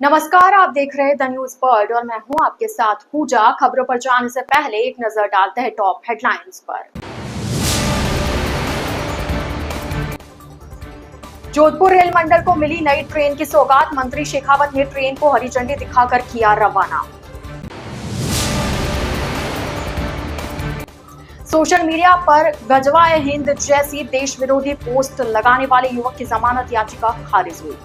नमस्कार, आप देख रहे हैं द न्यूज वर्ल्ड और मैं हूं आपके साथ पूजा। खबरों पर जाने से पहले एक नजर डालते हैं टॉप हेडलाइंस पर। जोधपुर रेल मंडल को मिली नई ट्रेन की सौगात। मंत्री शेखावत ने ट्रेन को हरी झंडी दिखाकर किया रवाना। सोशल मीडिया पर गजवा-ए-हिंद जैसी देश विरोधी पोस्ट लगाने वाले युवक की जमानत याचिका खारिज हुई।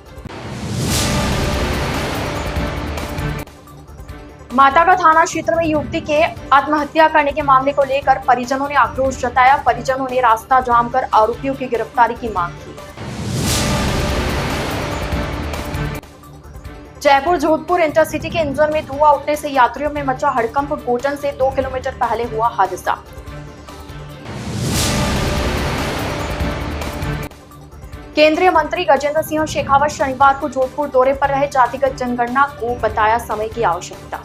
माताका थाना क्षेत्र में युवती के आत्महत्या करने के मामले को लेकर परिजनों ने आक्रोश जताया। परिजनों ने रास्ता जाम कर आरोपियों की गिरफ्तारी की मांग की। जयपुर जोधपुर इंटरसिटी के इंजन में धुआं उठने से यात्रियों में मचा हड़कंप। गोटन से 2 किलोमीटर पहले हुआ हादसा। केंद्रीय मंत्री गजेंद्र सिंह शेखावत शनिवार को जोधपुर दौरे पर रहे। जातिगत जनगणना को बताया समय की आवश्यकता।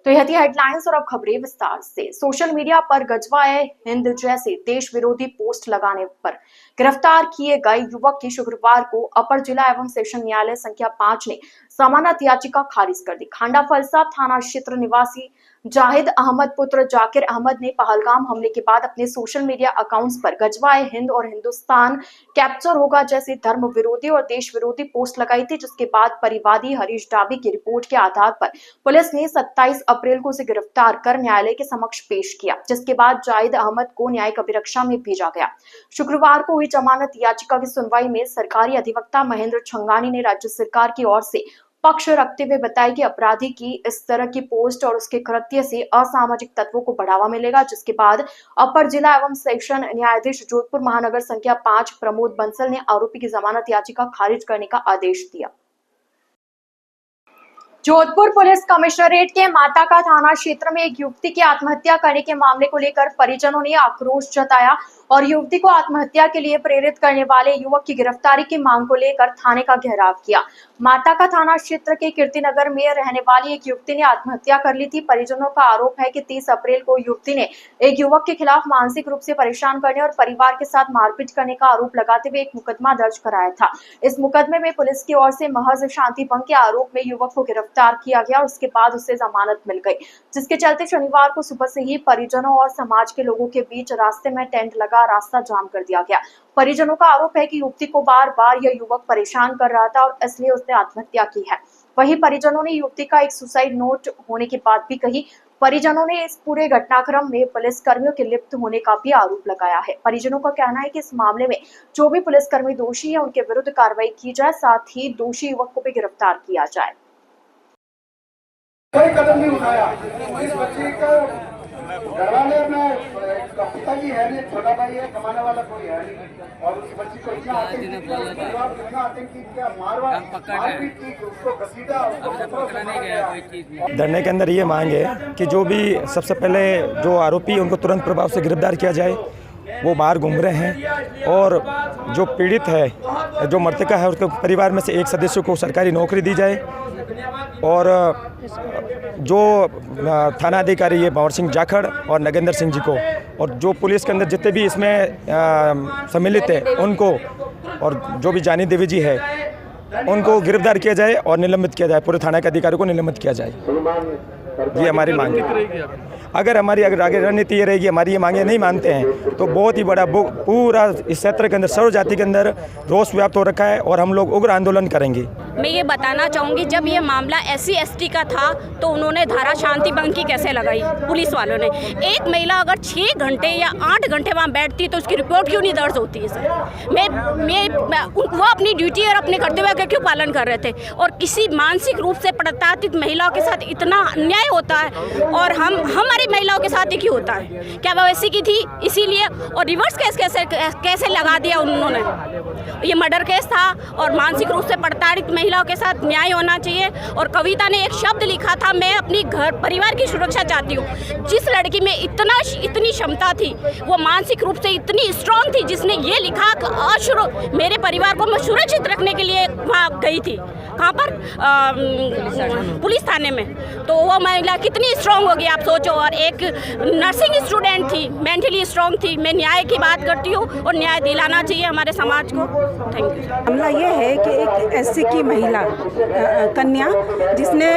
तो यह थी हेडलाइंस और अब खबरें विस्तार से। सोशल मीडिया पर गजवा-ए-हिंद जैसे देश विरोधी पोस्ट लगाने पर गिरफ्तार किए गए युवक की शुक्रवार को अपर जिला एवं सेशन न्यायालय संख्या 5 ने जमानत याचिका खारिज कर दी। खांडा फलसा थाना क्षेत्र निवासी जाहिद अहमद पुत्र जाकिर अहमद ने पहलगाम हमले के बाद अपने सोशल मीडिया अकाउंट्स पर गजवा-ए-हिंद और हिंदुस्तान कैप्चर होगा जैसी धर्म विरोधी और देश विरोधी पोस्ट लगाई थी, जिसके बाद परिवादी हरीश डाबी की रिपोर्ट के आधार पर पुलिस ने 27 अप्रैल को उसे गिरफ्तार कर न्यायालय के समक्ष पेश किया, जिसके बाद जाहिद अहमद को न्यायिक अभिरक्षा में भेजा गया। शुक्रवार को हुई जमानत याचिका की सुनवाई में सरकारी अधिवक्ता महेंद्र छंगानी ने राज्य सरकार की ओर से पक्ष रखते हुए बताया कि अपराधी की इस तरह की पोस्ट और उसके कृत्य से असामाजिक तत्वों को बढ़ावा मिलेगा, जिसके बाद अपर जिला एवं सेक्शन न्यायाधीश जोधपुर महानगर संख्या 5 प्रमोद बंसल ने आरोपी की जमानत याचिका खारिज करने का आदेश दिया। जोधपुर पुलिस कमिश्नरेट के माताका थाना क्षेत्र में एक युवती की आत्महत्या करने के मामले को लेकर परिजनों ने आक्रोश जताया और युवती को आत्महत्या के लिए प्रेरित करने वाले युवक की गिरफ्तारी की मांग को लेकर थाने का घेराव किया। माताका थाना क्षेत्र के कीर्तिनगर में रहने वाली एक युवती ने आत्महत्या कर ली थी। परिजनों का आरोप है कि 30 अप्रैल को युवती ने एक युवक के खिलाफ मानसिक रूप से परेशान करने और परिवार के साथ मारपीट करने का आरोप लगाते हुए एक मुकदमा दर्ज कराया था। इस मुकदमे में पुलिस की ओर से महज शांति भंग के आरोप में युवक को गिरफ्तार किया गया और उसके बाद उसे जमानत मिल गई, जिसके चलते शनिवार को सुबह से ही परिजनों और समाज के लोगों के बीच रास्ते में टेंट लगा रास्ता जाम कर दिया गया। परिजनों का आरोप है कि युवती को बार बार यह युवक परेशान कर रहा था और इसलिए उसने आत्महत्या की है। वहीं परिजनों ने युवती का एक सुसाइड नोट होने की बात भी कही। परिजनों ने इस पूरे घटनाक्रम में पुलिस कर्मियों के लिप्त होने का भी आरोप लगाया है। परिजनों का कहना है कि इस मामले में जो भी पुलिसकर्मी दोषी है उनके विरुद्ध कार्रवाई की जाए, साथ ही दोषी युवक को भी गिरफ्तार किया जाए। कोई कदम नहीं उठाया। इस बच्चे का घरवाले में पिताजी है नहीं, छोटा भाई है, कमाने वाला कोई है नहीं और उस बच्ची को इतना आतंकित किया, मारपीट की, उसको घसीटा, उसको धरने के अंदर ये मांग है कि जो भी सबसे पहले जो आरोपी उनको तुरंत प्रभाव से गिरफ्तार किया जाए। वो बाहर घूम रहे हैं और जो पीड़ित है, जो मृतका है, उसके परिवार में से एक सदस्य को सरकारी नौकरी दी जाए और जो थाना अधिकारी है भंवर सिंह जाखड़ और नगेंद्र सिंह जी को और जो पुलिस के अंदर जितने भी इसमें सम्मिलित है उनको और जो भी जानी देवी जी है उनको गिरफ्तार किया जाए और निलंबित किया जाए। पूरे थाना के अधिकारी को निलंबित किया जाए। ये हमारी मांग है। अगर आगे रणनीति ये रहेगी, हमारी ये मांगे नहीं मानते हैं तो बहुत ही बड़ा पूरा इस क्षेत्र के अंदर सर्व जाति के अंदर रोष व्याप्त हो रखा है और हम लोग उग्र आंदोलन करेंगे। मैं ये बताना चाहूँगी, जब ये मामला SC/ST का था तो उन्होंने धारा शांति भंग की कैसे लगाई पुलिस वालों ने। एक महिला अगर 6 घंटे या 8 घंटे वहाँ बैठती तो उसकी रिपोर्ट क्यों नहीं दर्ज होती है सर? वो अपनी ड्यूटी और अपने कर्तव्य का क्यों पालन कर रहे थे? और किसी मानसिक रूप से प्रताड़ित महिलाओं के साथ इतना अन्याय होता है और हमारी महिलाओं के साथ ही क्यों होता है? क्या वो ऐसी की थी इसीलिए? और रिवर्स केस कैसे लगा दिया उन्होंने? ये मर्डर केस था और मानसिक रूप से प्रताड़ित महिलाओं के साथ न्याय होना चाहिए। और कविता ने एक शब्द लिखा था, मैं अपनी घर परिवार की सुरक्षा चाहती हूँ। जिस लड़की में इतनी क्षमता थी, वो मानसिक रूप से इतनी स्ट्रांग थी, जिसने ये लिखा मेरे परिवार को मैं सुरक्षित रखने के लिए वहाँ गई थी। कहाँ पर? पुलिस थाने में। तो वो महिला कितनी स्ट्रांग होगी आप सोचो। और एक नर्सिंग स्टूडेंट थी, मेंटली स्ट्रांग थी। मैं न्याय की बात करती हूँ और न्याय दिलाना चाहिए हमारे समाज को। Thank you. मामला ये है कि एक एससी की महिला कन्या जिसने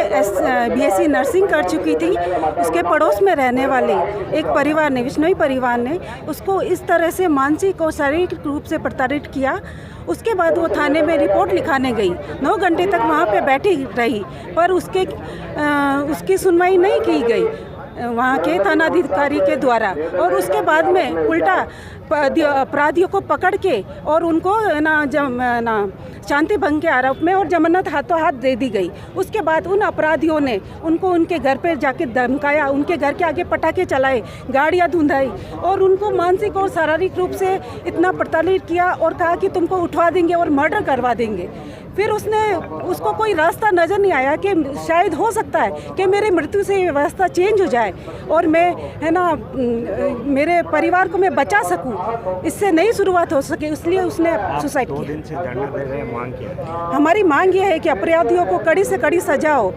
बीएससी नर्सिंग कर चुकी थी, उसके पड़ोस में रहने वाले एक परिवार ने, विश्नोई परिवार ने उसको इस तरह से मानसिक और शारीरिक रूप से प्रताड़ित किया। उसके बाद वो थाने में रिपोर्ट लिखाने गई, 9 घंटे तक वहाँ पे बैठी रही, पर उसकी सुनवाई नहीं की गई वहाँ के थानाधिकारी के द्वारा। और उसके बाद में उल्टा अपराधियों को पकड़ के और उनको ना शांति भंग के आरोप में और जमानत हाथों हाथ दे दी गई। उसके बाद उन अपराधियों ने उनको उनके घर पे जाके धमकाया, उनके घर के आगे पटाखे चलाए, गाड़ियाँ धुंधाई और उनको मानसिक और शारीरिक रूप से इतना प्रताड़ित किया और कहा कि तुमको उठवा देंगे और मर्डर करवा देंगे। फिर उसको कोई रास्ता नज़र नहीं आया कि शायद हो सकता है कि मेरे मृत्यु से ये व्यवस्था चेंज हो जाए और मैं मेरे परिवार को मैं बचा सकूं, इससे नई शुरुआत हो सके, इसलिए उसने सुसाइड किया। 2 दिन से धरना दे रहे हैं, मांग क्या? हमारी मांग ये है कि अपराधियों को कड़ी से कड़ी सजा हो।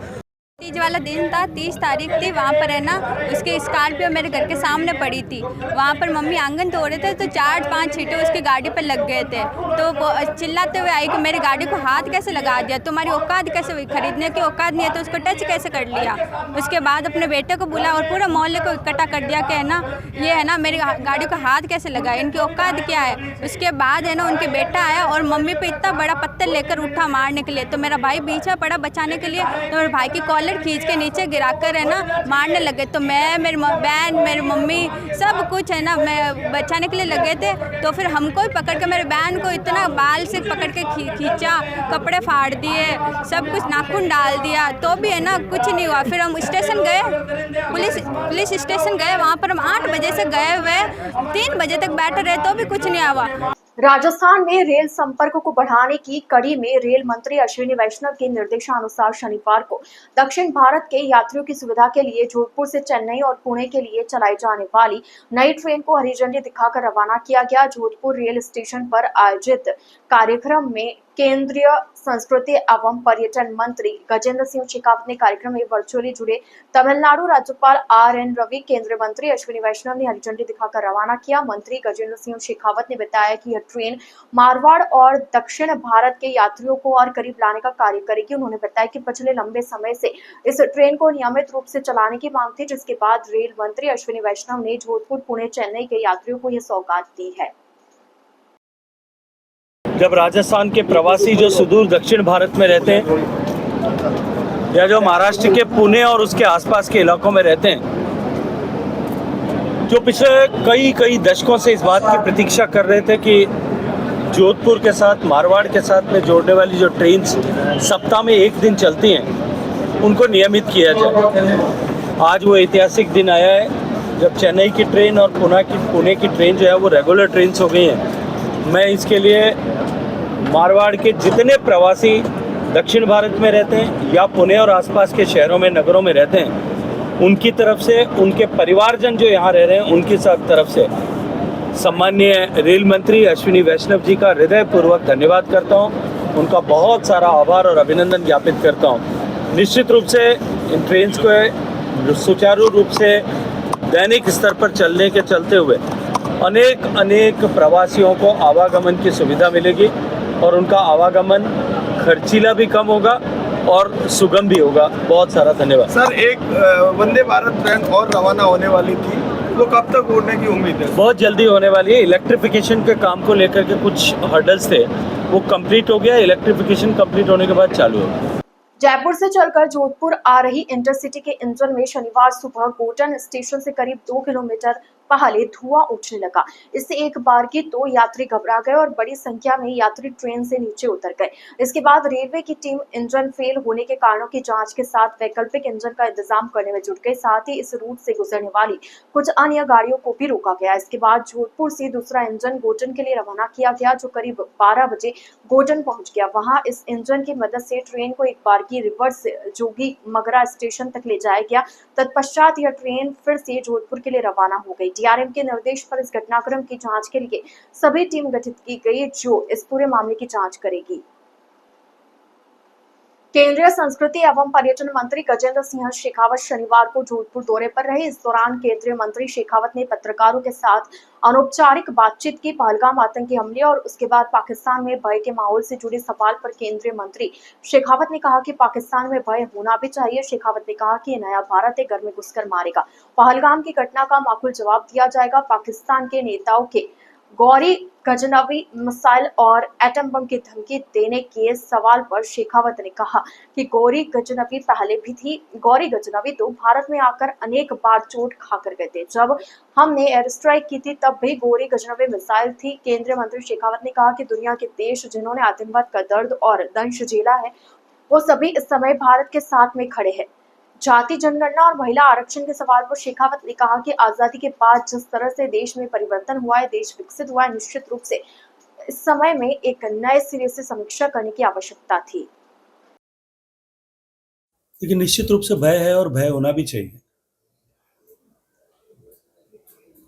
तीज वाला दिन था, 30 तारीख थी। वहाँ पर है ना उसके स्कॉर्पियो मेरे घर के सामने पड़ी थी। वहाँ पर मम्मी आंगन धो रहे थे तो 4-5 छींटे उसकी गाड़ी पर लग गए थे। तो वो चिल्लाते हुए आई कि मेरी गाड़ी को हाथ कैसे लगा दिया, तुम्हारी औकात कैसे हुई, खरीदने की औकात नहीं है तो उसको टच कैसे कर लिया। उसके बाद अपने बेटे को बुला और पूरा मोहल्ले को इकट्ठा कर दिया कि है ना ये है ना मेरी गाड़ी को हाथ कैसे लगाया, इनकी औकात क्या है। उसके बाद है ना उनके बेटा आया और मम्मी पे इतना बड़ा पत्थर लेकर उठा मारने के लिए। तो मेरा भाई पीछे पड़ा बचाने के लिए, तो मेरे भाई की कॉलर खींच के नीचे गिराकर है ना मारने लगे। तो मैं, मेरी बहन, मेरी मम्मी सब कुछ है ना मैं बचाने के लिए लगे थे। तो फिर हमको ही पकड़ के, मेरी बहन को इतना बाल से पकड़ के खींचा, कपड़े फाड़ दिए, सब कुछ नाखून डाल दिया, तो भी है ना कुछ नहीं हुआ। फिर हम स्टेशन गए, पुलिस स्टेशन गए, वहाँ पर हम 8 बजे से गए हुए 3 बजे तक बैठे रहे तो भी कुछ नहीं हुआ। राजस्थान में रेल संपर्क को बढ़ाने की कड़ी में रेल मंत्री अश्विनी वैष्णव के निर्देशानुसार शनिवार को दक्षिण भारत के यात्रियों की सुविधा के लिए जोधपुर से चेन्नई और पुणे के लिए चलाई जाने वाली नई ट्रेन को हरी झंडी दिखाकर रवाना किया गया। जोधपुर रेल स्टेशन पर आयोजित कार्यक्रम में केंद्रीय संस्कृति एवं पर्यटन मंत्री गजेंद्र सिंह शेखावत ने कार्यक्रम में वर्चुअली जुड़े तमिलनाडु राज्यपाल RN रवि, केंद्रीय मंत्री अश्विनी वैष्णव ने हरी झंडी दिखाकर रवाना किया। मंत्री गजेंद्र सिंह शेखावत ने बताया कि यह ट्रेन मारवाड़ और दक्षिण भारत के यात्रियों को और करीब लाने का कार्य करेगी। उन्होंने बताया कि पिछले लंबे समय से इस ट्रेन को नियमित रूप से चलाने की मांग थी, जिसके बाद रेल मंत्री अश्विनी वैष्णव ने जोधपुर, पुणे, चेन्नई के यात्रियों को यह सौगात दी है। जब राजस्थान के प्रवासी जो सुदूर दक्षिण भारत में रहते हैं या जो महाराष्ट्र के पुणे और उसके आसपास के इलाकों में रहते हैं, जो पिछले कई दशकों से इस बात की प्रतीक्षा कर रहे थे कि जोधपुर के साथ, मारवाड़ के साथ में जोड़ने वाली जो ट्रेन सप्ताह में 1 दिन चलती हैं, उनको नियमित किया जाए। आज वो ऐतिहासिक दिन आया है जब चेन्नई की ट्रेन और पुणे की ट्रेन जो है वो रेगुलर ट्रेन हो गई हैं। मैं इसके लिए मारवाड़ के जितने प्रवासी दक्षिण भारत में रहते हैं या पुणे और आसपास के शहरों में, नगरों में रहते हैं, उनकी तरफ से, उनके परिवारजन जो यहाँ रह रहे हैं उनकी सब तरफ से सम्माननीय रेल मंत्री अश्विनी वैष्णव जी का हृदयपूर्वक धन्यवाद करता हूँ। उनका बहुत सारा आभार और अभिनंदन ज्ञापित करता हूँ। निश्चित रूप से इन ट्रेन को सुचारू रूप से दैनिक स्तर पर चलने के चलते हुए अनेक प्रवासियों को आवागमन की सुविधा मिलेगी और उनका आवागमन खर्चीला भी कम होगा और सुगम भी होगा। बहुत सारा धन्यवाद। सर, एक वंदे भारत ट्रेन और रवाना होने वाली थी, वो कब तक उड़ने की उम्मीद है? बहुत जल्दी होने वाली है। इलेक्ट्रिफिकेशन के काम को लेकर के कुछ हर्डल्स थे, वो कंप्लीट हो गया। इलेक्ट्रिफिकेशन कंप्लीट होने के बाद चालू होगा। जयपुर से चलकर जोधपुर आ रही इंटरसिटी के इंजन में शनिवार सुबह गोटन स्टेशन से करीब 2 किलोमीटर पहले धुआं उठने लगा। इससे एक बार की 2 यात्री घबरा गए और बड़ी संख्या में यात्री ट्रेन से नीचे उतर गए। इसके बाद रेलवे की टीम इंजन फेल होने के कारणों की जांच के साथ वैकल्पिक इंजन का इंतजाम करने में जुट गई। साथ ही इस रूट से गुजरने वाली कुछ अन्य गाड़ियों को भी रोका गया। इसके बाद जोधपुर से दूसरा इंजन गोटन के लिए रवाना किया गया, जो करीब 12 बजे गोटन पहुंच गया। वहां इस इंजन की मदद से ट्रेन को एक बार की रिवर्स जोगी मगरा स्टेशन तक ले जाया गया। तत्पश्चात यह ट्रेन फिर से जोधपुर के लिए रवाना हो गई। DRM के निर्देश पर इस घटनाक्रम की जांच के लिए सभी टीम गठित की गई, जो इस पूरे मामले की जांच करेगी। केंद्रीय संस्कृति एवं पर्यटन मंत्री गजेंद्र सिंह शेखावत शनिवार को जोधपुर दौरे पर रहे। इस दौरान केंद्रीय मंत्री शेखावत ने पत्रकारों के साथ अनौपचारिक बातचीत की। पहलगाम आतंकी हमले और उसके बाद पाकिस्तान में भय के माहौल से जुड़े सवाल पर केंद्रीय मंत्री शेखावत ने कहा कि पाकिस्तान में भय होना भी चाहिए। शेखावत ने कहा कि नया भारत है, घर में घुसकर मारेगा। पहलगाम की घटना का माकूल जवाब दिया जाएगा। पाकिस्तान के नेताओं के गौरी गजनवी मिसाइल और एटम बम की धमकी देने के सवाल पर शेखावत ने कहा कि गौरी गजनवी पहले भी थी। गौरी गजनवी तो भारत में आकर अनेक बार चोट खाकर गए थे। जब हमने एयर स्ट्राइक की थी तब भी गौरी गजनवी मिसाइल थी। केंद्रीय मंत्री शेखावत ने कहा कि दुनिया के देश जिन्होंने आतंकवाद का दर्द और दंश झेला है वो सभी इस समय भारत के साथ में खड़े हैं। जाति जनगणना और महिला आरक्षण के सवाल पर शेखावत ने कहा कि आजादी के बाद जिस तरह से देश में परिवर्तन हुआ है, देश विकसित हुआ है, निश्चित रूप से इस समय में एक नए सिरे से समीक्षा करने की आवश्यकता थी। लेकिन निश्चित रूप से भय है और भय होना भी चाहिए।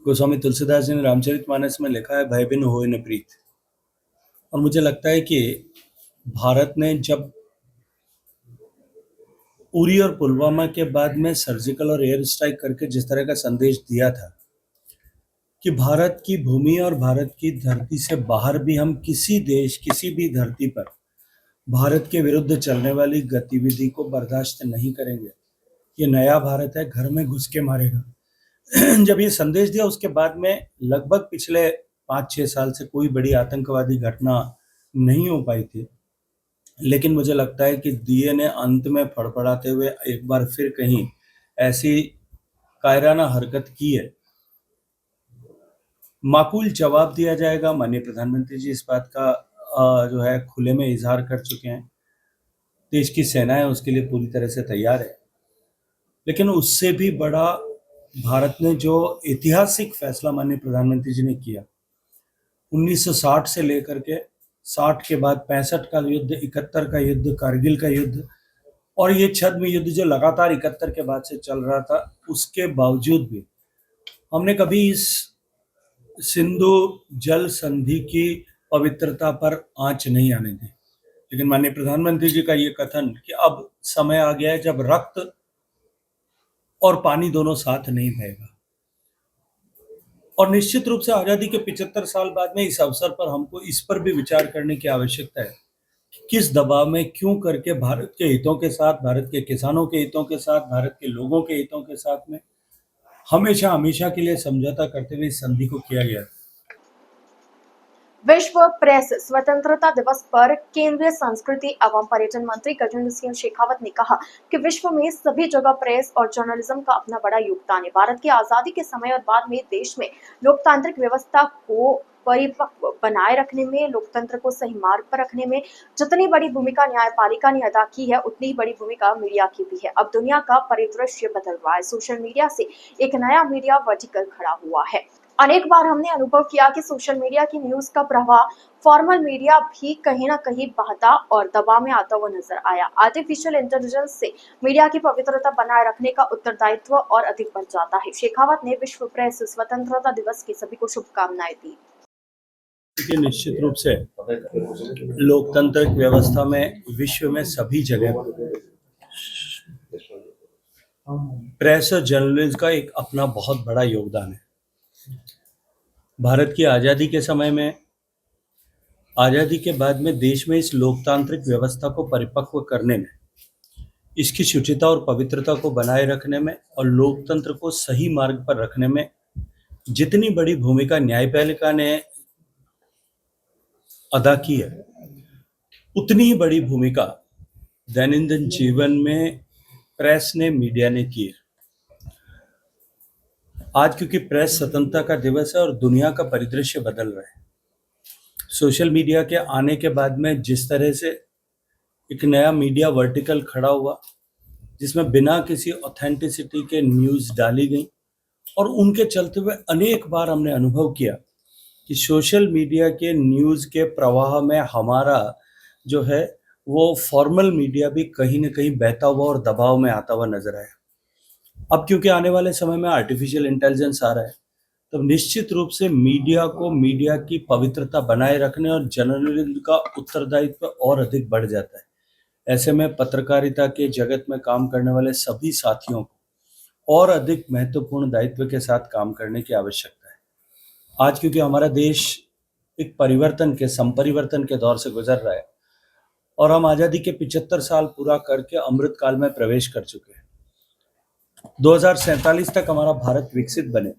गोस्वामी तुलसीदास जी ने रामचरितमानस में लिखा है, भय बिन होए न प्रीत। और मुझे लगता है कि भारत ने जब उरी और पुलवामा के बाद में सर्जिकल और एयर स्ट्राइक करके जिस तरह का संदेश दिया था कि भारत की भूमि और भारत की धरती से बाहर भी हम किसी देश, किसी भी धरती पर भारत के विरुद्ध चलने वाली गतिविधि को बर्दाश्त नहीं करेंगे, ये नया भारत है, घर में घुस के मारेगा। जब ये संदेश दिया उसके बाद में लगभग पिछले 5-6 साल से कोई बड़ी आतंकवादी घटना नहीं हो पाई थी। लेकिन मुझे लगता है कि दिए ने अंत में फड़फड़ाते हुए एक बार फिर कहीं ऐसी कायराना हरकत की है। माकूल जवाब दिया जाएगा। माननीय प्रधानमंत्री जी इस बात का जो है खुले में इजहार कर चुके हैं। देश की सेनाएं उसके लिए पूरी तरह से तैयार है। लेकिन उससे भी बड़ा भारत ने जो ऐतिहासिक फैसला माननीय प्रधानमंत्री जी ने किया 1960 से लेकर के 60 के बाद 65 का युद्ध, 71 का युद्ध, कारगिल का युद्ध और ये छद्म युद्ध जो लगातार 71 के बाद से चल रहा था, उसके बावजूद भी हमने कभी इस सिंधु जल संधि की पवित्रता पर आंच नहीं आने दी। लेकिन माननीय प्रधानमंत्री जी का ये कथन कि अब समय आ गया है जब रक्त और पानी दोनों साथ नहीं बहेगा, और निश्चित रूप से आज़ादी के 75 साल बाद में इस अवसर पर हमको इस पर भी विचार करने की आवश्यकता है कि किस दबाव में क्यों करके भारत के हितों के साथ, भारत के किसानों के हितों के साथ, भारत के लोगों के हितों के साथ में हमेशा हमेशा के लिए समझौता करते हुए इस संधि को किया गया। विश्व प्रेस स्वतंत्रता दिवस पर केंद्रीय संस्कृति एवं पर्यटन मंत्री गजेंद्र सिंह शेखावत ने कहा कि विश्व में सभी जगह प्रेस और जर्नलिज्म का अपना बड़ा योगदान है। भारत की आजादी के समय और बाद में देश में लोकतांत्रिक व्यवस्था को परिपक्व बनाए रखने में, लोकतंत्र को सही मार्ग पर रखने में जितनी बड़ी भूमिका न्यायपालिका ने अदा की है उतनी ही बड़ी भूमिका मीडिया की भी है। अब दुनिया का परिदृश्य बदल रहा है। सोशल मीडिया से एक नया मीडिया वर्टिकल खड़ा हुआ है। अनेक बार हमने अनुभव किया कि सोशल मीडिया की न्यूज का प्रवाह फॉर्मल मीडिया भी कहीं ना कहीं बहता और दबाव में आता हुआ नजर आया। आर्टिफिशियल इंटेलिजेंस से मीडिया की पवित्रता बनाए रखने का उत्तरदायित्व और अधिक बढ़ जाता है। शेखावत ने विश्व प्रेस स्वतंत्रता दिवस की सभी को शुभकामनाएं दी। निश्चित रूप से लोकतांत्रिक व्यवस्था में विश्व में सभी जगह प्रेस और जर्नलिज्म का एक अपना बहुत बड़ा योगदान है। भारत की आज़ादी के समय में, आज़ादी के बाद में देश में इस लोकतांत्रिक व्यवस्था को परिपक्व करने में, इसकी शुचिता और पवित्रता को बनाए रखने में और लोकतंत्र को सही मार्ग पर रखने में जितनी बड़ी भूमिका न्यायपालिका ने अदा की है, उतनी ही बड़ी भूमिका दैनंदिन जीवन में प्रेस ने, मीडिया ने की है। आज क्योंकि प्रेस स्वतंत्रता का दिवस है और दुनिया का परिदृश्य बदल रहा है, सोशल मीडिया के आने के बाद में जिस तरह से एक नया मीडिया वर्टिकल खड़ा हुआ जिसमें बिना किसी ऑथेंटिसिटी के न्यूज़ डाली गई, और उनके चलते हुए अनेक बार हमने अनुभव किया कि सोशल मीडिया के न्यूज़ के प्रवाह में हमारा जो है वो फॉर्मल मीडिया भी कहीं ना कहीं बहता हुआ और दबाव में आता हुआ नजर आया। अब क्योंकि आने वाले समय में आर्टिफिशियल इंटेलिजेंस आ रहा है, तब निश्चित रूप से मीडिया को, मीडिया की पवित्रता बनाए रखने और जर्नलिज्म का उत्तरदायित्व और अधिक बढ़ जाता है। ऐसे में पत्रकारिता के जगत में काम करने वाले सभी साथियों को और अधिक महत्वपूर्ण दायित्व के साथ काम करने की आवश्यकता है। आज क्योंकि हमारा देश एक संपरिवर्तन के दौर से गुजर रहा है और हम आज़ादी के 75 साल पूरा करके अमृत काल में प्रवेश कर चुके हैं। 2047 तक हमारा भारत विकसित बने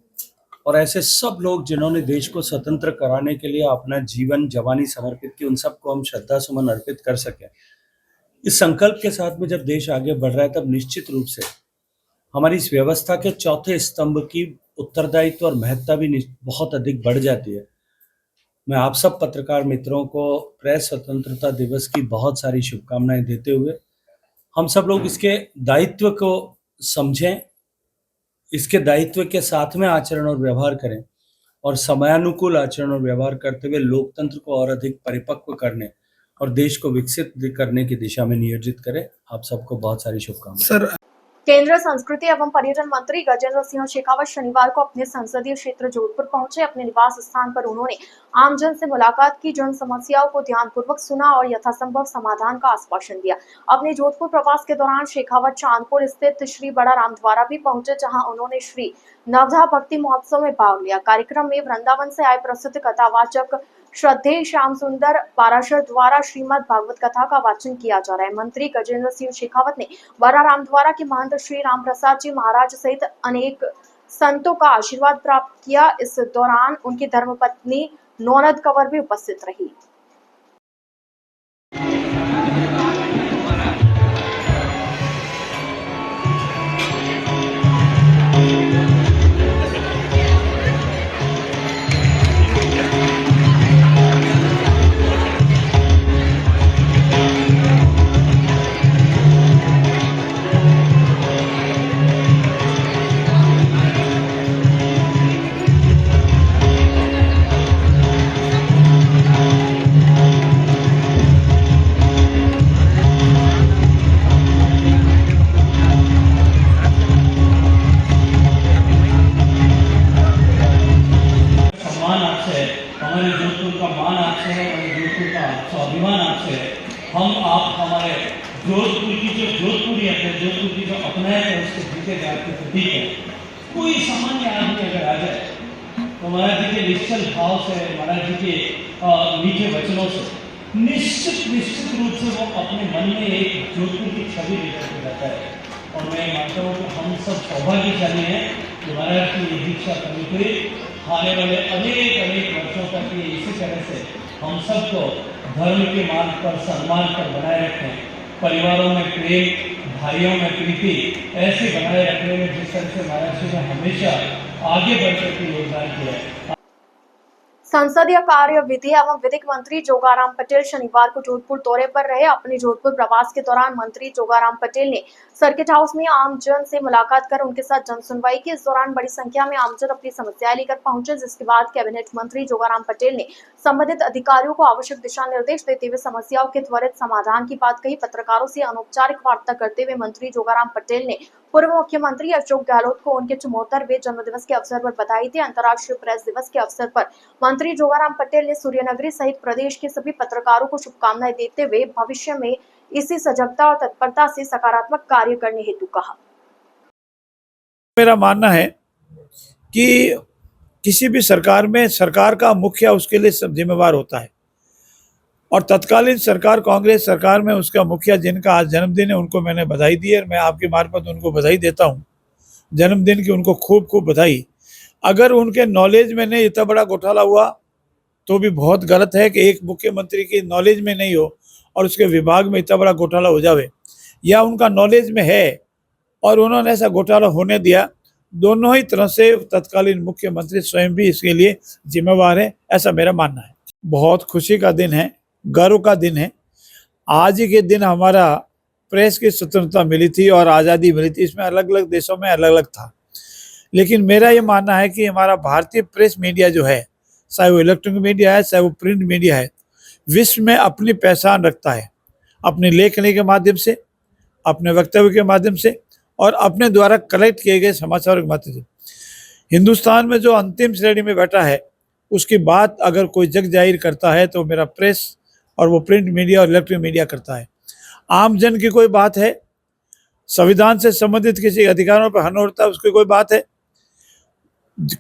और ऐसे सब लोग जिन्होंने देश को स्वतंत्र कराने के लिए अपना जीवन जवानी समर्पित की, उन सबको हम श्रद्धा सुमन अर्पित कर सकें। इस संकल्प के साथ में जब देश आगे बढ़ रहा है तब निश्चित रूप से हमारी इस व्यवस्था के चौथे स्तंभ की उत्तरदायित्व और महत्ता भी बहुत अधिक बढ़ जाती है। मैं आप सब पत्रकार मित्रों को प्रेस स्वतंत्रता दिवस की बहुत सारी शुभकामनाएं देते हुए हम सब लोग इसके दायित्व को समझें, इसके दायित्व के साथ में आचरण और व्यवहार करें और समयानुकूल आचरण और व्यवहार करते हुए लोकतंत्र को और अधिक परिपक्व करने और देश को विकसित करने की दिशा में नियोजित करें। आप सबको बहुत सारी शुभकामनाएं। सर, केंद्रीय संस्कृति एवं पर्यटन मंत्री गजेंद्र सिंह शेखावत शनिवार को अपने संसदीय क्षेत्र जोधपुर पहुंचे। अपने निवास स्थान पर उन्होंने आमजन से मुलाकात की, जन समस्याओं को ध्यानपूर्वक सुना और यथासंभव समाधान का आश्वासन दिया। अपने जोधपुर प्रवास के दौरान शेखावत चांदपुर स्थित श्री बड़ा रामद्वारा भी पहुंचे, जहां उन्होंने श्री नवधा भक्ति महोत्सव में भाग लिया। कार्यक्रम में वृंदावन से आए प्रसिद्ध कथावाचक श्रद्धेय श्याम सुंदर पाराशर द्वारा श्रीमद् भागवत कथा का वाचन किया जा रहा है। मंत्री गजेंद्र सिंह शेखावत ने बड़ा रामद्वारा के महंत श्री राम प्रसाद जी महाराज सहित अनेक संतों का आशीर्वाद प्राप्त किया। इस दौरान उनकी धर्मपत्नी नौनद कंवर भी उपस्थित रही। हमारे जोधपुर का मान आपसे है, हमारे जोधपुर का स्वाभिमान आपसे है। हम आप हमारे जोधपुर की जो जोधपुरियत है, जोधपुर की जो अपनायत है, उसके जीते जात के प्रतीक है। कोई सामान्य आदमी अगर आ जाए तो महाराज जी के निश्चल भाव से, महाराज जी के मीठे वचनों से निश्चित रूप से वो अपने मन में एक जोधपुर की छवि लेकर के जाता है। और मैं मानता हूँ कि हम सब सौभाग्यशाली हैं कि महाराज की ये दीक्षा करनी हुई। आने वाले अनेक वर्षों तक ये इसी तरह से हम सबको धर्म के मार्ग पर, सम्मान पर बनाए रखें। परिवारों में प्रेम, भाइयों में प्रीति ऐसे बनाए रखने में जिस तरह से महाराज जी ने हमेशा आगे बढ़कर के योगदान किया है। संसदीय कार्य विधि एवं विधिक मंत्री जोगाराम पटेल शनिवार को जोधपुर दौरे पर रहे। अपने जोधपुर प्रवास के दौरान मंत्री जोगाराम पटेल ने सर्किट हाउस में आमजन से मुलाकात कर उनके साथ जन सुनवाई की। इस दौरान बड़ी संख्या में आमजन अपनी समस्याएं लेकर पहुंचे, जिसके बाद कैबिनेट मंत्री जोगाराम पटेल ने संबंधित अधिकारियों को आवश्यक दिशा निर्देश देते हुए समस्याओं के त्वरित समाधान की बात कही। पत्रकारों से अनौपचारिक वार्ता करते हुए मंत्री जोगाराम पटेल ने पूर्व मुख्यमंत्री अशोक गहलोत को उनके 74वें जन्मदिवस के अवसर पर बधाई दी। अंतर्राष्ट्रीय प्रेस दिवस के अवसर पर मंत्री जोगाराम पटेल ने सूर्यनगरी सहित प्रदेश के सभी पत्रकारों को शुभकामनाएं देते हुए भविष्य में इसी सजगता और तत्परता से सकारात्मक कार्य करने हेतु कहा। मेरा मानना है कि किसी भी सरकार में सरकार का मुखिया उसके लिए सब जिम्मेवार होता है, और तत्कालीन सरकार, कांग्रेस सरकार में उसका मुखिया जिनका आज जन्मदिन है, उनको मैंने बधाई दी है। मैं आपके मार्फत उनको बधाई देता हूँ, जन्मदिन की उनको खूब खूब बधाई। अगर उनके नॉलेज में नहीं इतना बड़ा घोटाला हुआ तो भी बहुत गलत है कि एक मुख्यमंत्री की नॉलेज में नहीं हो और उसके विभाग में इतना बड़ा घोटाला हो जावे, या उनका नॉलेज में है और उन्होंने ऐसा घोटाला होने दिया। दोनों ही तरह से तत्कालीन मुख्यमंत्री स्वयं भी इसके लिए जिम्मेवार है, ऐसा मेरा मानना है। बहुत खुशी का दिन है, गर्व का दिन है। आज ही के दिन हमारा प्रेस की स्वतंत्रता मिली थी और आज़ादी मिली थी। इसमें अलग अलग देशों में अलग अलग था, लेकिन मेरा ये मानना है कि हमारा भारतीय प्रेस मीडिया जो है, चाहे वो इलेक्ट्रॉनिक मीडिया है, चाहे वो प्रिंट मीडिया है, विश्व में अपनी पहचान रखता है, अपने लेखनी के माध्यम से, अपने वक्तव्य के माध्यम से और अपने द्वारा कलेक्ट किए गए समाचारों के माध्यम से। हिंदुस्तान में जो अंतिम श्रेणी में बैठा है, उसकी बात अगर कोई जग जाहिर करता है तो मेरा प्रेस और वो प्रिंट मीडिया और इलेक्ट्रॉनिक मीडिया करता है। आम जन की कोई बात है, संविधान से संबंधित किसी अधिकारों पर हनन होता है उसकी कोई बात है,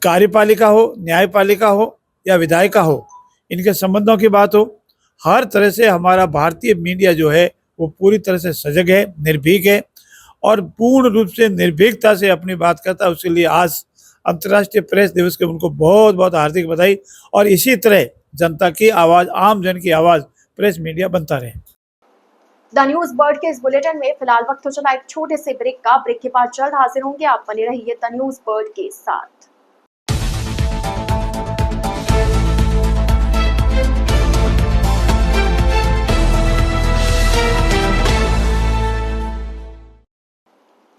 कार्यपालिका हो, न्यायपालिका हो या विधायिका हो, इनके संबंधों की बात हो, हर तरह से हमारा भारतीय मीडिया जो है वो पूरी तरह से सजग है, निर्भीक है और पूर्ण रूप से निर्भीकता से अपनी बात करता है। उसके लिए आज अंतर्राष्ट्रीय प्रेस दिवस के उनको बहुत बहुत हार्दिक बधाई। और इसी तरह जनता की आवाज़, आम जन की आवाज़ प्रेस मीडिया बनता रहे। द न्यूज वर्ल्ड के इस बुलेटिन में फिलहाल वक्त हो चला एक छोटे से ब्रेक का। ब्रेक के बाद जल्द हाजिर होंगे, आप बने रहिए द न्यूज वर्ल्ड के साथ।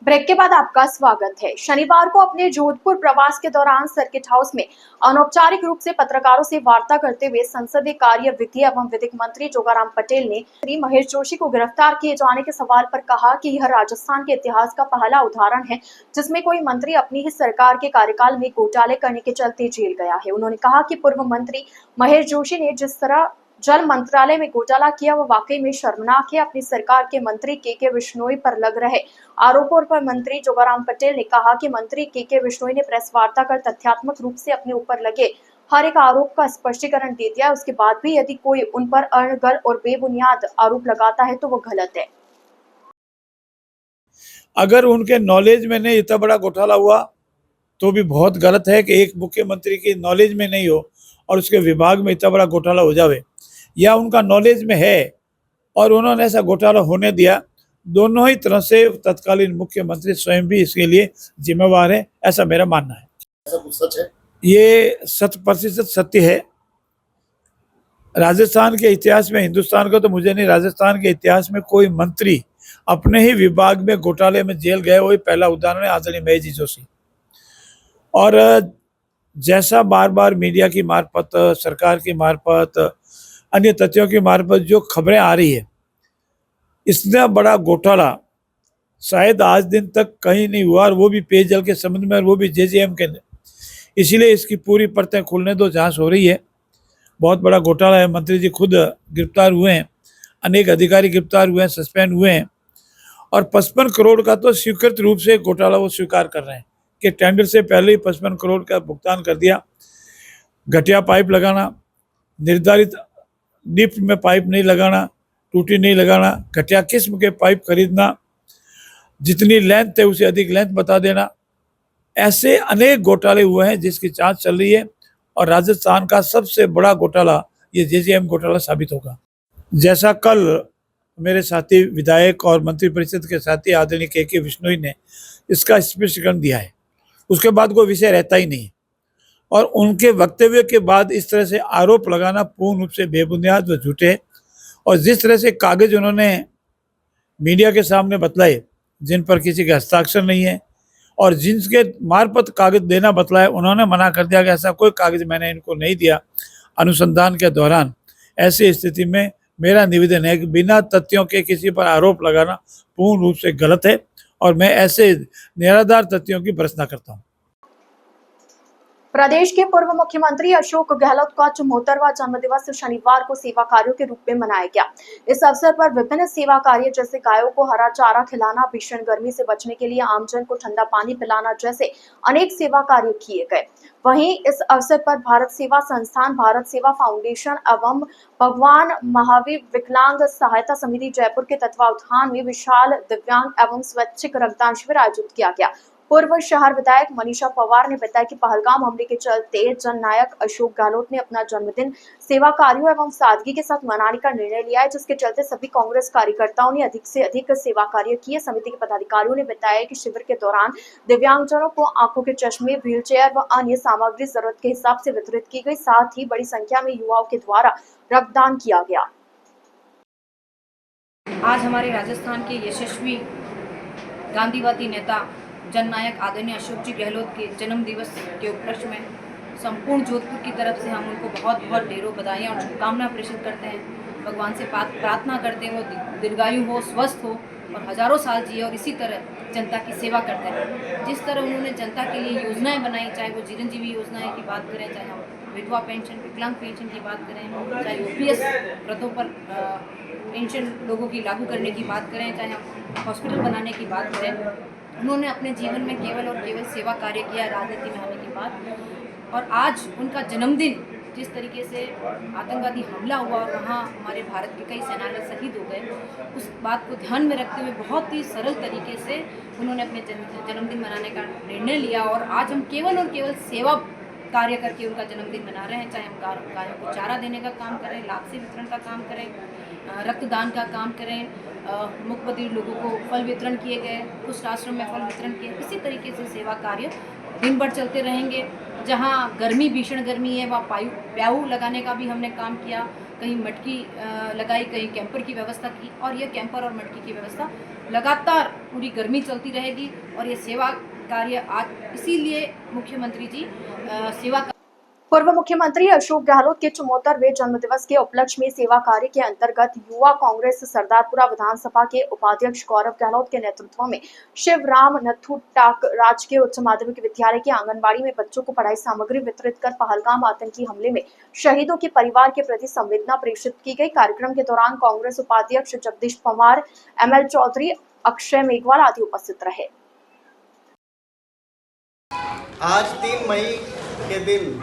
ब्रेक के बाद आपका स्वागत है। शनिवार को अपने जोधपुर प्रवास के दौरान सर्किट हाउस में अनौपचारिक रूप से पत्रकारों से वार्ता करते हुए संसदीय कार्य, विधि एवं विधिक मंत्री जोगाराम पटेल ने श्री महेश जोशी को गिरफ्तार किए जाने के सवाल पर कहा कि यह राजस्थान के इतिहास का पहला उदाहरण है जिसमें कोई मंत्री अपनी ही सरकार के कार्यकाल में घोटाले करने के चलते जेल गया है। उन्होंने कहा कि पूर्व मंत्री महेश जोशी ने जिस तरह जल मंत्रालय में घोटाला किया वह वाकई में शर्मनाक है। अपनी सरकार के मंत्री के बिश्नोई पर लग रहे आरोपों पर मंत्री जोगाराम पटेल ने कहा कि मंत्री के बिश्नोई ने प्रेस वार्ता कर तथ्यात्मक रूप से अपने ऊपर लगे हर एक आरोप का स्पष्टीकरण दे दिया। उसके बाद भी यदि कोई उन पर अनगढ़ और बेबुनियाद आरोप लगाता है तो वो गलत है। अगर उनके नॉलेज में नहीं इतना बड़ा घोटाला हुआ तो भी बहुत गलत है कि एक मुख्यमंत्री की नॉलेज में नहीं हो और उसके विभाग में इतना बड़ा घोटाला हो जावे, या उनका नॉलेज में है और उन्होंने ऐसा घोटाला होने दिया। दोनों ही तरह से तत्कालीन मुख्यमंत्री स्वयं भी इसके लिए जिम्मेवार है, ऐसा मेरा मानना है। ऐसा कुछ सच है? ये 100% सत्य है। राजस्थान के इतिहास में, हिंदुस्तान का तो मुझे नहीं, राजस्थान के इतिहास में कोई मंत्री अपने ही विभाग में घोटाले में जेल गए, वही पहला उदाहरण है आदरणीय महेश जी जोशी। और जैसा बार बार मीडिया की मार्फत, सरकार की मार्फत, अन्य तथ्यों की मार्फत जो खबरें आ रही है, इतना बड़ा घोटाला शायद आज दिन तक कहीं नहीं हुआ, और वो भी पेयजल के संबंध में, और वो भी जेजेएम के। इसीलिए इसकी पूरी परतें खुलने दो, जांच हो रही है। बहुत बड़ा घोटाला है। मंत्री जी खुद गिरफ्तार हुए हैं, अनेक अधिकारी गिरफ्तार हुए हैं, सस्पेंड हुए हैं, और 55 करोड़ का तो स्वीकृत रूप से घोटाला वो स्वीकार कर रहे हैं कि टेंडर से पहले ही 55 करोड़ का भुगतान कर दिया। घटिया पाइप लगाना, निर्धारित डिप्थ में पाइप नहीं लगाना, टूटी नहीं लगाना, घटिया किस्म के पाइप खरीदना, जितनी लेंथ है उसे अधिक लेंथ बता देना, ऐसे अनेक घोटाले हुए हैं जिसकी जांच चल रही है। और राजस्थान का सबसे बड़ा घोटाला ये जेजेएम घोटाला साबित होगा। जैसा कल मेरे साथी विधायक और मंत्री परिषद के साथी आदरणीय के बिश्नोई ने इसका स्पष्टीकरण दिया है, उसके बाद कोई विषय रहता ही नहीं। और उनके वक्तव्य के बाद इस तरह से आरोप लगाना पूर्ण रूप से बेबुनियाद व झूठे। और जिस तरह से कागज उन्होंने मीडिया के सामने बतलाए, जिन पर किसी के हस्ताक्षर नहीं है, और जिनके मार्फत कागज देना बतलाए, उन्होंने मना कर दिया कि ऐसा कोई कागज मैंने इनको नहीं दिया अनुसंधान के दौरान। ऐसी स्थिति में मेरा निवेदन है कि बिना तथ्यों के किसी पर आरोप लगाना पूर्ण रूप से गलत है, और मैं ऐसे निराधार तथ्यों की भर्त्सना करता हूँ। प्रदेश के पूर्व मुख्यमंत्री अशोक गहलोत का 74वां जन्मदिवस शनिवार को सेवा कार्यों के रूप में मनाया गया। इस अवसर पर विभिन्न सेवा कार्य जैसे गायों को हरा चारा खिलाना, भीषण गर्मी से बचने के लिए आमजन को ठंडा पानी पिलाना जैसे अनेक सेवा कार्य किए गए। वहीं इस अवसर पर भारत सेवा संस्थान, भारत सेवा फाउंडेशन एवं भगवान महावीर विकलांग सहायता समिति जयपुर के तत्वावधान में विशाल दिव्यांग एवं स्वैच्छिक रक्तदान शिविर आयोजित किया गया। पूर्व शहर विधायक मनीषा पवार ने बताया कि पहलगाम हमले के चलते जननायक अशोक गहलोत ने अपना जन्मदिन सेवा कार्यों एवं सादगी के साथ मनाने का निर्णय लिया है, जिसके चलते सभी कांग्रेस कार्यकर्ताओं ने अधिक से अधिक सेवा कार्य किए। समिति के पदाधिकारियों ने बताया कि शिविर के दौरान दिव्यांगजनों को आंखों के चश्मे, व्हीलचेयर व अन्य सामग्री जरूरत के हिसाब से वितरित की गई। साथ ही बड़ी संख्या में युवाओं के द्वारा रक्तदान किया गया। आज हमारे राजस्थान के यशस्वी गांधीवादी नेता जननायक आदरणीय अशोक जी गहलोत के जन्म दिवस के उपलक्ष्य में संपूर्ण जोधपुर की तरफ से हम उनको बहुत बहुत ढेरों बधाइयाँ और शुभकामना प्रेषित करते हैं। भगवान से प्रार्थना करते हैं वो दीर्घायु हो, स्वस्थ हो और हजारों साल जिए और इसी तरह जनता की सेवा करते हैं। जिस तरह उन्होंने जनता के लिए योजनाएं बनाई, चाहे वो चिरंजीवी योजनाएं की बात करें, चाहे हम विधवा पेंशन, विकलांग पेंशन की बात करें, चाहे OPS व्रतों पर पेंशन लोगों की लागू करने की बात करें, चाहे हम हॉस्पिटल बनाने की बात करें, उन्होंने अपने जीवन में केवल और केवल सेवा कार्य किया राजनीति में आने के बाद। और आज उनका जन्मदिन जिस तरीके से आतंकवादी हमला हुआ और वहाँ हमारे भारत के कई सेनानी शहीद हो गए, उस बात को ध्यान में रखते हुए बहुत ही सरल तरीके से उन्होंने अपने जन्मदिन मनाने का निर्णय लिया। और आज हम केवल और केवल सेवा कार्य करके उनका जन्मदिन मना रहे हैं, चाहे हम गायों को चारा देने का काम करें, लाभ से वितरण का काम करें, रक्तदान का काम करें, मुकबधिर लोगों को फल वितरण किए गए, कुछ आश्रम में फल वितरण किए। इसी तरीके से सेवा कार्य दिन भर चलते रहेंगे। जहाँ गर्मी भीषण गर्मी है वहाँ प्याऊ लगाने का भी हमने काम किया, कहीं मटकी लगाई, कहीं कैंपर की व्यवस्था की, और यह कैंपर और मटकी की व्यवस्था लगातार पूरी गर्मी चलती रहेगी। और ये सेवा कार्य आज इसीलिए मुख्यमंत्री जी सेवा पूर्व मुख्यमंत्री अशोक गहलोत के 74वें जन्मदिवस के उपलक्ष्य में सेवा कार्य के अंतर्गत युवा कांग्रेस सरदारपुरा विधानसभा के उपाध्यक्ष गौरव गहलोत के नेतृत्व में शिवराम नथु टाक राजकीय उच्च माध्यमिक विद्यालय के आंगनबाड़ी में बच्चों को पढ़ाई सामग्री वितरित कर पहलगाम आतंकी हमले में शहीदों के परिवार के प्रति संवेदना प्रेषित की गई। कार्यक्रम के दौरान कांग्रेस उपाध्यक्ष जगदीश पवार, ML चौधरी, अक्षय मेघवाल आदि उपस्थित रहे। आज 3 मई के दिन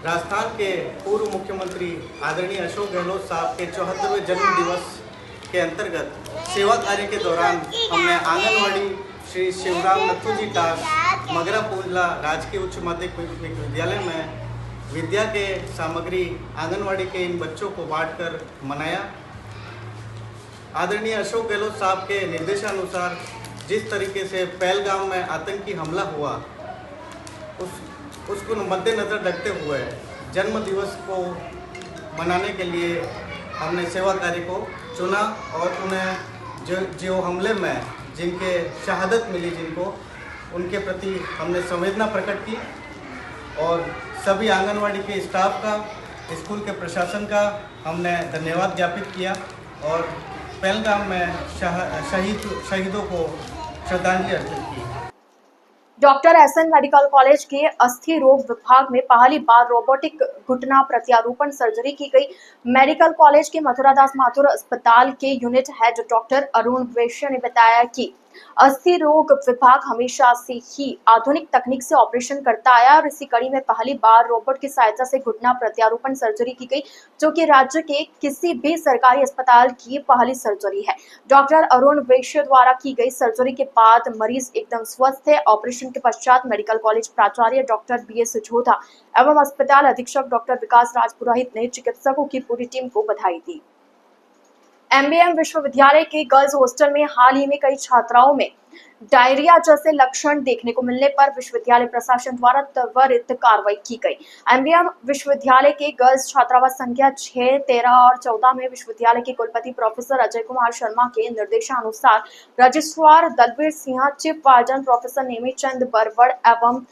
राजस्थान के पूर्व मुख्यमंत्री आदरणीय अशोक गहलोत साहब के 74वें जन्म दिवस के अंतर्गत सेवा कार्य के दौरान हमने आंगनवाड़ी श्री शिवराम नथु जी टाक मगरा पूजला राजकीय उच्च माध्यमिक विद्यालय में विद्या के सामग्री आंगनवाड़ी के इन बच्चों को बांटकर मनाया। आदरणीय अशोक गहलोत साहब के निर्देशानुसार जिस तरीके से पहलगाम में आतंकी हमला हुआ उसको मद्देनज़र रखते हुए जन्म दिवस को मनाने के लिए हमने सेवा कार्य को चुना और उन्हें जो हमले में जिनके शहादत मिली जिनको, उनके प्रति हमने संवेदना प्रकट की और सभी आंगनवाड़ी के स्टाफ का, स्कूल के प्रशासन का हमने धन्यवाद ज्ञापित किया और पहलगाम में शहीदों को श्रद्धांजलि अर्पित की। डॉक्टर SN मेडिकल कॉलेज के अस्थि रोग विभाग में पहली बार रोबोटिक घुटना प्रत्यारोपण सर्जरी की गई। मेडिकल कॉलेज के मथुरादास माथुर अस्पताल के यूनिट हेड डॉक्टर अरुण वैश्य ने बताया कि अस्थि रोग विभाग हमेशा से ही आधुनिक तकनीक से ऑपरेशन करता आया और इसी कड़ी में पहली बार रोबोट की सहायता से घुटना प्रत्यारोपण सर्जरी की गई, जो कि राज्य के किसी भी सरकारी अस्पताल की पहली सर्जरी है। डॉक्टर अरुण वैश्य द्वारा की गई सर्जरी के बाद मरीज एकदम स्वस्थ है। ऑपरेशन के पश्चात मेडिकल कॉलेज प्राचार्य डॉक्टर BS जोधा एवं अस्पताल अधीक्षक डॉक्टर विकास राज पुरोहित ने चिकित्सकों की पूरी टीम को बधाई दी। MBM विश्वविद्यालय के गर्ल्स हॉस्टल में हाल ही में कई छात्राओं में डायरिया जैसे लक्षण देखने को मिलने पर विश्वविद्यालय प्रशासन द्वारा त्वरित कार्रवाई की गई। MBM विश्वविद्यालय के गर्ल्स छात्रावास संख्या 6, 13 और 14 में विश्वविद्यालय के कुलपति प्रोफेसर अजय कुमार शर्मा के निर्देशानुसार registrar Dalveer Singh, chief warden professor Nemichand Barwar एवं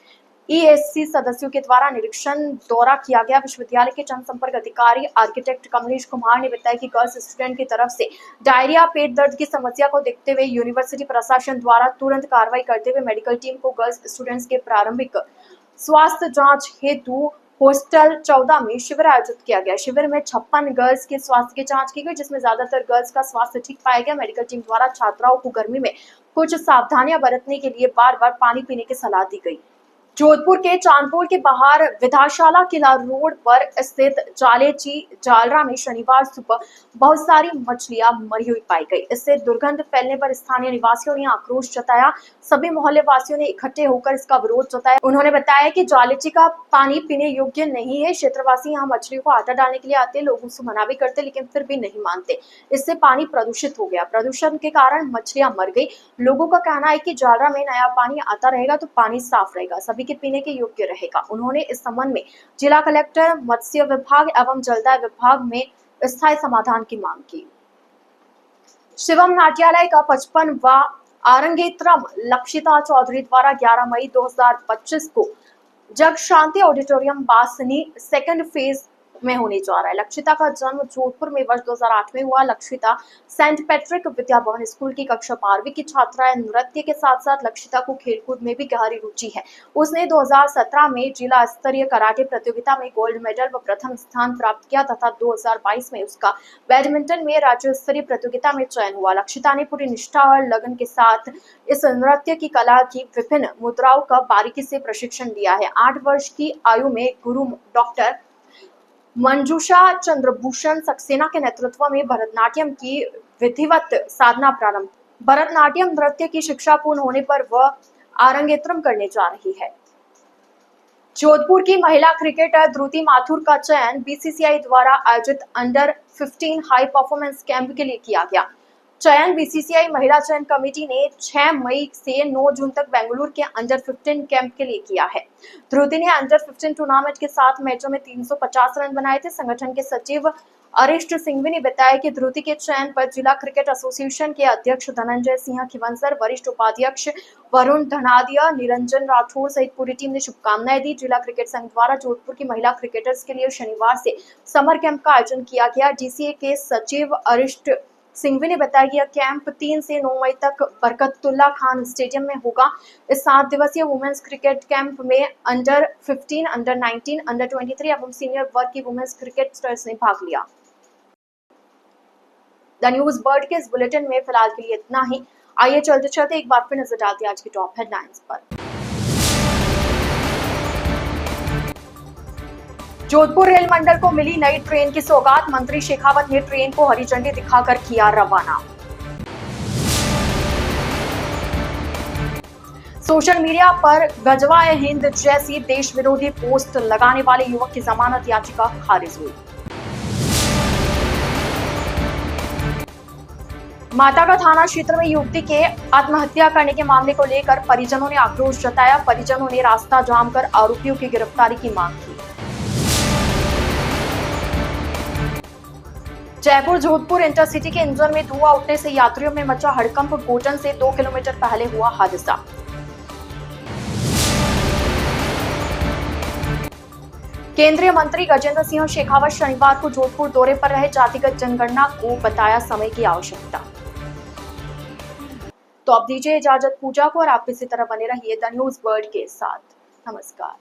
ESC सदस्यों के द्वारा निरीक्षण दौरा किया गया। विश्वविद्यालय के जनसंपर्क अधिकारी आर्किटेक्ट कमलेश कुमार ने बताया कि गर्ल्स स्टूडेंट की तरफ से डायरिया, पेट दर्द की समस्या को देखते हुए यूनिवर्सिटी प्रशासन द्वारा तुरंत कार्रवाई करते हुए मेडिकल टीम को गर्ल्स स्टूडेंट्स के प्रारंभिक स्वास्थ्य जांच हेतु हॉस्टल 14 में शिविर आयोजित किया गया। शिविर में 56 गर्ल्स के स्वास्थ्य की जांच की गई, जिसमें ज्यादातर गर्ल्स का स्वास्थ्य ठीक पाया गया। मेडिकल टीम द्वारा छात्राओं को गर्मी में कुछ सावधानियां बरतने के लिए बार-बार पानी पीने की सलाह दी गई। जोधपुर के चांदपुर के बाहर विधाशाला किला रोड पर स्थित जालेची जालरा में शनिवार सुबह बहुत सारी मछलियां मरी हुई पाई गई। इससे दुर्गंध फैलने पर स्थानीय निवासियों ने आक्रोश जताया। सभी मोहल्ले वासियों ने इकट्ठे होकर इसका विरोध जताया। उन्होंने बताया कि जालेची का पानी पीने योग्य नहीं है। क्षेत्रवासी यहाँ मछलियों को आटा डालने के लिए आते, लोग उससे मना भी करते, लेकिन फिर भी नहीं मानते। इससे पानी प्रदूषित हो गया। प्रदूषण के कारण मछलियां मर गई। लोगों का कहना है कि जालरा में नया पानी आता रहेगा तो पानी साफ रहेगा, सभी के पीने के योग्य रहेगा। उन्होंने इस संबंध में जिला कलेक्टर, मत्स्य विभाग एवं जलदाय विभाग में स्थायी समाधान की मांग की। शिवम नाट्यालय का 55वां आरंगेत्रम लक्षिता चौधरी द्वारा 11 मई 2025 को जग शांति ऑडिटोरियम बासनी सेकंड फेज में होने जा रहा है। लक्षिता का जन्म जोधपुर में वर्ष 2008 में हुआ। Lakshita Saint Patrick Vidya Bhavan school की कक्षा 12वीं की छात्रा है। नृत्य के साथ साथ लक्षिता को खेलकूद में भी गहरी रुचि है। उसने 2017 में जिला स्तरीय कराटे प्रतियोगिता में गोल्ड मेडल व प्रथम स्थान प्राप्त किया तथा 2022 में उसका बैडमिंटन में राज्य स्तरीय प्रतियोगिता में चयन हुआ। लक्षिता ने पूरी निष्ठा और लगन के साथ इस नृत्य की कला की विभिन्न मुद्राओं का बारीकी से प्रशिक्षण लिया है। 8 वर्ष की आयु में गुरु डॉक्टर मंजूषा चंद्रभूषण सक्सेना के नेतृत्व में भरतनाट्यम की विधिवत साधना प्रारंभ। भरतनाट्यम नृत्य की शिक्षा पूर्ण होने पर वह आरंगेत्रम करने जा रही है। जोधपुर की महिला क्रिकेटर ध्रुति माथुर का चयन बीसीसीआई द्वारा आयोजित अंडर 15 हाई परफॉर्मेंस कैंप के लिए किया गया। चयन बीसीसीआई महिला चयन कमेटी ने 6 मई से 9 जून तक बेंगलुरु के अंडर 15 कैंप के लिए किया है। ध्रुति ने अंडर 15 टूर्नामेंट के 7 मैचों में 350 रन बनाए थे। संगठन के सचिव अरिष्ट सिंघवी ने बताया कि ध्रुति के चयन पर जिला क्रिकेट एसोसिएशन के अध्यक्ष धनंजय सिंह खिवंसर, वरिष्ठ उपाध्यक्ष वरुण धनादिया, निरंजन राठौर सहित पूरी टीम ने शुभकामनाएं दी। जिला क्रिकेट संघ द्वारा जोधपुर की महिला क्रिकेटर्स के लिए शनिवार से समर कैंप का आयोजन किया गया। डीसीए के सचिव अरिष्ट सिंघवी ने बताया कि यह कैंप 3 से 9 मई तक बरकतुल्ला खान स्टेडियम में होगा। इस 7 दिवसीय वुमेन्स क्रिकेट कैंप में अंडर 15, अंडर 19, अंडर 23 एवं सीनियर वर्ग की वुमेन्स क्रिकेटर्स ने भाग लिया। द न्यूज वर्ल्ड के इस बुलेटिन में फिलहाल के लिए इतना ही। आइए चलते चलते एक बार फिर नजर डालते हैं आज की टॉप हेडलाइंस पर। जोधपुर रेल मंडल को मिली नई ट्रेन की सौगात। मंत्री शेखावत ने ट्रेन को हरी झंडी दिखाकर किया रवाना। सोशल मीडिया पर गजवा-ए हिंद जैसी देश विरोधी पोस्ट लगाने वाले युवक की जमानत याचिका खारिज हुई। माता का थाना क्षेत्र में युवती के आत्महत्या करने के मामले को लेकर परिजनों ने आक्रोश जताया। परिजनों ने रास्ता जाम कर आरोपियों की गिरफ्तारी की मांग की। जयपुर जोधपुर इंटरसिटी के इंजन में धुआं उठने से यात्रियों में मचा हड़कंप। गोटन से 2 किलोमीटर पहले हुआ हादसा। केंद्रीय मंत्री गजेंद्र सिंह शेखावत शनिवार को जोधपुर दौरे पर रहे। जातिगत जनगणना को बताया समय की आवश्यकता। तो अब दीजिए इजाजत पूजा को और आप इसी तरह बने रहिए द न्यूज वर्ल्ड के साथ। नमस्कार।